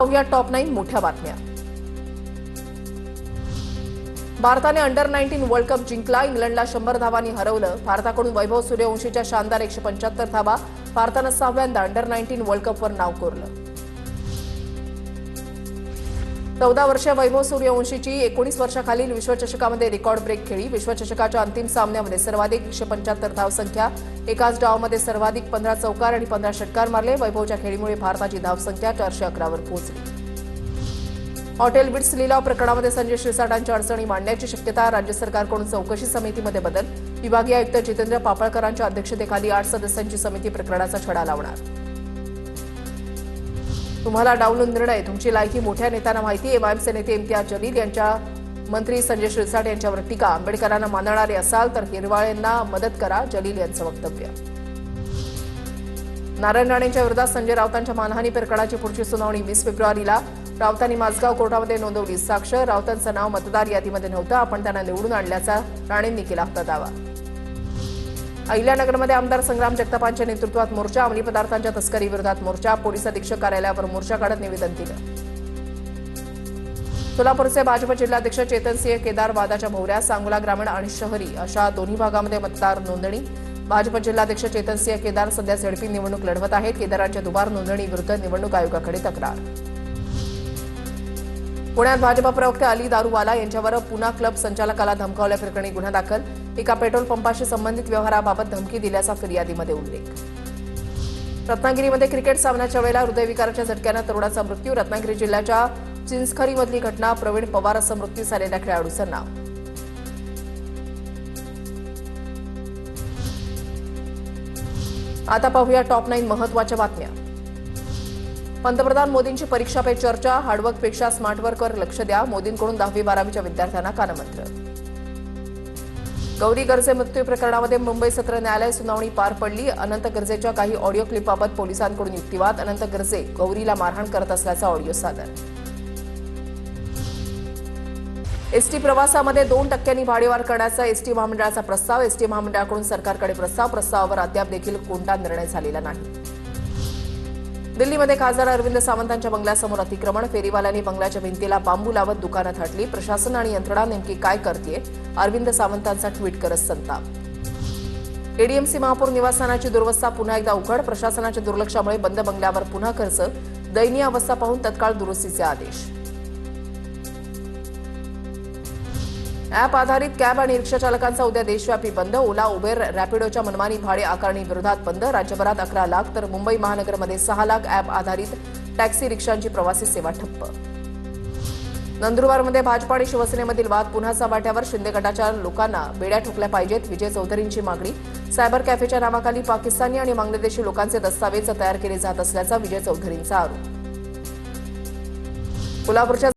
पाहूया टॉप 9 मोठ्या बातम्या। भारताने अंडर 19 वर्ल्ड कप जिंकला। इंग्लंडला 100 धावांनी हरवलं। भारताकडून वैभव सूर्यवंशीच्या शानदार 175 धावा। भारतानं 6व्यांदा अंडर 19 वर्ल्ड कपवर नाव कोरलं। 14 वर्षीय वैभव सूर्यवंशीची 19 वर्षाखालील विश्वचषकामध्ये रेकॉर्ड ब्रेक खेळी। विश्वचषकाच्या अंतिम सामन्यामध्ये सर्वाधिक 175 धावसंख्या, एकाच डावामध्ये सर्वाधिक 15 चौकार आणि 15 षटकार मारले। वैभवच्या खेळीमुळे भारताची धावसंख्या 411 वर पोहोचली। हॉटेल बिट्स लिलाव प्रकरणामध्ये संजय शिरसाटांच्या अडचणी मांडण्याची शक्यता। राज्य सरकारकडून चौकशी समितीमध्ये बदल। विभागीय आयुक्त जितेंद्र पापळकरांच्या अध्यक्षतेखाली 8 सदस्यांची समिती प्रकरणाचा छडा लावणार। तुम्हाला डावलून निर्णय, तुमची लायकी मोठ्या नेत्यांना माहिती। एमआयएमचे नेते इम्तियाज जलील यांच्या मंत्री संजय शिरसाट यांच्यावर टीका। आंबेडकरांना मानणारे असाल तर हिरवाळेंना मदत करा, जलील यांचं वक्तव्य। नारायण राणेंच्या विरोधात संजय राऊतांच्या मानहानी प्रकरणाची पुढची सुनावणी 20 फेब्रुवारीला। राऊतांनी माझगाव कोर्टामध्ये नोंदवली साक्ष। राऊतांचं नाव मतदार यादीमध्ये नव्हतं, आपण त्यांना निवडून आणल्याचा राणेंनी केला होता दावा। अहिल्यानगरमध्ये आमदार संग्राम जगतापांच्या नेतृत्वात मोर्चा। अंमली पदार्थांच्या तस्करी विरोधात मोर्चा। पोलीस अधीक्षक कार्यालयावर मोर्चा काढत निवेदन दिलं। सोलापूरचे भाजप जिल्हाध्यक्ष चेतनसिंह केदार वादाच्या भोवऱ्यात। सांगोला ग्रामीण आणि शहरी अशा दोन्ही भागामध्ये मतदार नोंदणी। भाजप जिल्हाध्यक्ष चेतनसिंह केदार सध्या झडपी निवडणूक लढवत आहेत। केदारांच्या दुबार नोंदणी विरुद्ध निवडणूक आयोगाकडे तक्रार। पुण्यात भाजप प्रवक्ते अली दारूवाला यांच्यावर पुना क्लब संचालकाला धमकावल्याप्रकरणी गुन्हा दाखल। एका पेट्रोल पंपाशी संबंधित व्यवहाराबाबत धमकी दिल्याचा फिर्यादीमध्ये उल्लेख। रत्नागिरीमध्ये क्रिकेट सामन्याच्या वेळेला हृदयविकाराच्या झटक्यानं तरुणाचा मृत्यू। रत्नागिरी जिल्ह्याच्या चिंचखरीमधली घटना। प्रवीण पवार असं मृत्यू झालेल्या खेळाडूचं नाव। आता पाहूया टॉप 9 महत्त्वाच्या बातम्या। पंतप्रधान मोदींची परीक्षा पे चर्चा। हार्डवर्कपेक्षा स्मार्टवर्कवर लक्ष द्या। मोदींकडून 10वी-12वीच्या विद्यार्थ्यांना कानमंत्र। गौरी गर्जे मृत्यू प्रकरणामध्ये मुंबई सत्र न्यायालय सुनावणी पार पडली। अनंत गर्जेच्या काही ऑडिओ क्लिपबाबत पोलिसांकडून युक्तिवाद। अनंत गर्जे गौरीला मारहाण करत असल्याचा ऑडिओ सादर। एसटी प्रवासामध्ये 2% भाडेवाढ करण्याचा एसटी महामंडळाचा प्रस्ताव। एसटी महामंडळाकडून सरकारकडे प्रस्ताव। प्रस्तावावर अद्याप देखील कोणता निर्णय झालेला नाही। दिल्लीमध्ये खासदार अरविंद सावंतांच्या बंगल्यासमोर अतिक्रमण। फेरीवाल्यांनी बंगल्याच्या भिंतीला बांबू लावत दुकानं थाटली। प्रशासन आणि यंत्रणा नेमकी काय करतेय? अरविंद सावंतांचा ट्विट करत संताप। एडीएमसी महापौर निवासस्थानाची दुरवस्था पुन्हा एकदा उघड। प्रशासनाच्या दुर्लक्षामुळे बंद बंगल्यावर पुन्हा खर्च। दयनीय अवस्था पाहून तत्काळ दुरुस्तीचे आदेश। ॲप आधारित कॅब आणि रिक्षा चालकांचा उद्या देशव्यापी बंद। ओला, उबेर, रॅपिडोच्या मनमानी भाडे आकारणी विरोधात बंद। राज्यभरात 11 लाख तर मुंबई महानगरमध्ये 6 लाख ॲप आधारित टॅक्सी रिक्षांची प्रवासी सेवा ठप्प। नंदुरबारमध्ये भाजप आणि शिवसेनेमधील वाद पुन्हा चव्हाट्यावर। शिंदे गटाच्या लोकांना बेड्या ठोकल्या पाहिजेत, विजय चौधरींची मागणी। सायबर कॅफेच्या नावाखाली पाकिस्तानी आणि बांगलादेशी लोकांचे दस्तावेज तयार केले जात असल्याचा विजय चौधरींचा आरोप। कोल्हापूरच्या